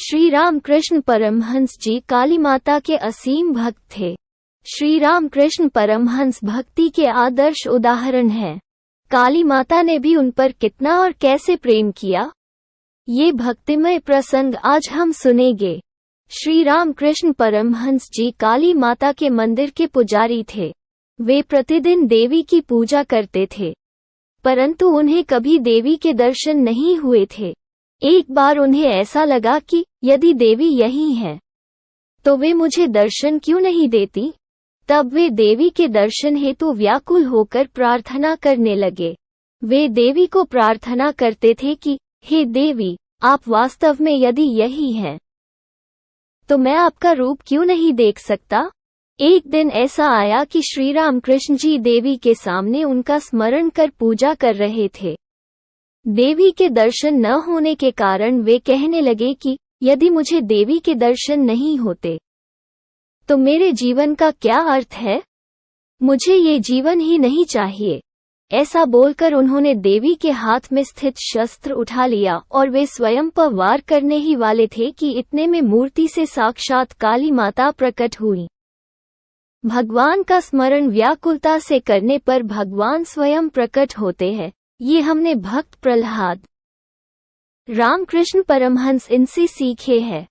श्री रामकृष्ण परमहंस जी काली माता के असीम भक्त थे। श्री रामकृष्ण परमहंस भक्ति के आदर्श उदाहरण हैं। काली माता ने भी उन पर कितना और कैसे प्रेम किया, ये भक्तिमय प्रसंग आज हम सुनेंगे। श्री रामकृष्ण परमहंस जी काली माता के मंदिर के पुजारी थे। वे प्रतिदिन देवी की पूजा करते थे, परंतु उन्हें कभी देवी के दर्शन नहीं हुए थे। एक बार उन्हें ऐसा लगा कि यदि देवी यहीं है तो वे मुझे दर्शन क्यों नहीं देती। तब वे देवी के दर्शन हेतु व्याकुल होकर प्रार्थना करने लगे। वे देवी को प्रार्थना करते थे कि हे देवी, आप वास्तव में यदि यही हैं तो मैं आपका रूप क्यों नहीं देख सकता। एक दिन ऐसा आया कि श्री रामकृष्ण जी देवी के सामने उनका स्मरण कर पूजा कर रहे थे। देवी के दर्शन न होने के कारण वे कहने लगे कि यदि मुझे देवी के दर्शन नहीं होते तो मेरे जीवन का क्या अर्थ है, मुझे ये जीवन ही नहीं चाहिए। ऐसा बोलकर उन्होंने देवी के हाथ में स्थित शस्त्र उठा लिया और वे स्वयं पर वार करने ही वाले थे कि इतने में मूर्ति से साक्षात काली माता प्रकट हुई। भगवान का स्मरण व्याकुलता से करने पर भगवान स्वयं प्रकट होते हैं। ये हमने भक्त प्रहलाद रामकृष्ण परमहंस इनसे सीखे हैं।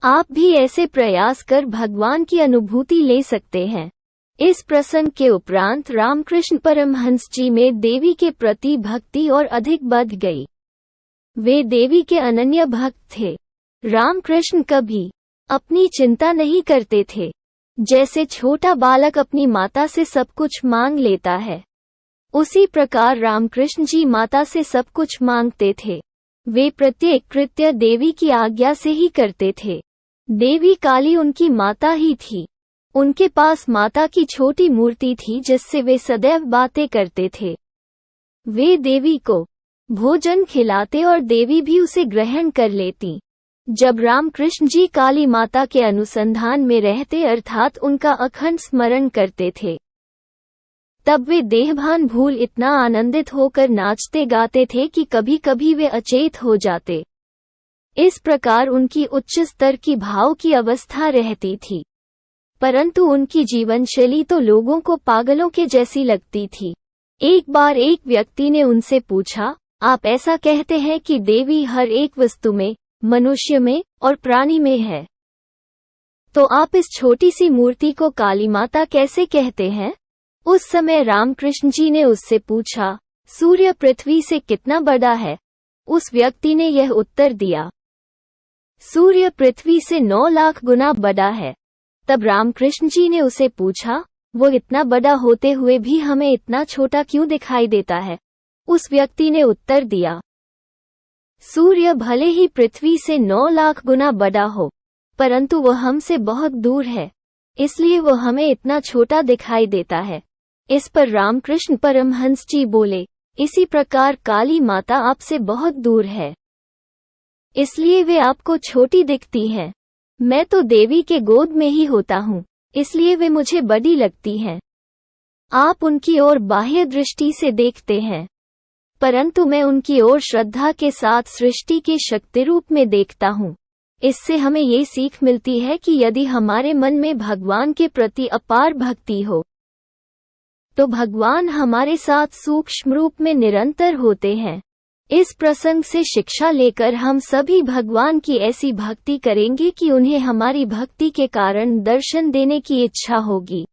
आप भी ऐसे प्रयास कर भगवान की अनुभूति ले सकते हैं। इस प्रसंग के उपरांत रामकृष्ण परमहंस जी में देवी के प्रति भक्ति और अधिक बढ़ गई। वे देवी के अनन्य भक्त थे। रामकृष्ण कभी अपनी चिंता नहीं करते थे। जैसे छोटा बालक अपनी माता से सब कुछ मांग लेता है, उसी प्रकार रामकृष्ण जी माता से सब कुछ मांगते थे। वे प्रत्येक कृत्य देवी की आज्ञा से ही करते थे। देवी काली उनकी माता ही थी। उनके पास माता की छोटी मूर्ति थी जिससे वे सदैव बातें करते थे। वे देवी को भोजन खिलाते और देवी भी उसे ग्रहण कर लेती। जब रामकृष्ण जी काली माता के अनुसंधान में रहते अर्थात उनका अखंड स्मरण करते थे, तब वे देहभान भूल इतना आनंदित होकर नाचते गाते थे कि कभी कभी वे अचेत हो जाते। इस प्रकार उनकी उच्च स्तर की भाव की अवस्था रहती थी, परंतु उनकी जीवनशैली तो लोगों को पागलों के जैसी लगती थी। एक बार एक व्यक्ति ने उनसे पूछा, आप ऐसा कहते हैं कि देवी हर एक वस्तु में, मनुष्य में और प्राणी में है, तो आप इस छोटी सी मूर्ति को काली माता कैसे कहते हैं। उस समय रामकृष्ण जी ने उससे पूछा, सूर्य पृथ्वी से कितना बड़ा है। उस व्यक्ति ने यह उत्तर दिया, सूर्य पृथ्वी से 9 लाख गुना बड़ा है। तब रामकृष्ण जी ने उसे पूछा, वो इतना बड़ा होते हुए भी हमें इतना छोटा क्यों दिखाई देता है। उस व्यक्ति ने उत्तर दिया, सूर्य भले ही पृथ्वी से 9 लाख गुना बड़ा हो, परंतु वह हमसे बहुत दूर है, इसलिए वो हमें इतना छोटा दिखाई देता है। इस पर रामकृष्ण परमहंस जी बोले, इसी प्रकार काली माता आपसे बहुत दूर है, इसलिए वे आपको छोटी दिखती हैं। मैं तो देवी के गोद में ही होता हूँ, इसलिए वे मुझे बड़ी लगती हैं। आप उनकी ओर बाह्य दृष्टि से देखते हैं, परंतु मैं उनकी ओर श्रद्धा के साथ सृष्टि के शक्ति रूप में देखता हूँ। इससे हमें ये सीख मिलती है कि यदि हमारे मन में भगवान के प्रति अपार भक्ति हो तो भगवान हमारे साथ सूक्ष्म रूप में निरंतर होते हैं। इस प्रसंग से शिक्षा लेकर हम सभी भगवान की ऐसी भक्ति करेंगे कि उन्हें हमारी भक्ति के कारण दर्शन देने की इच्छा होगी।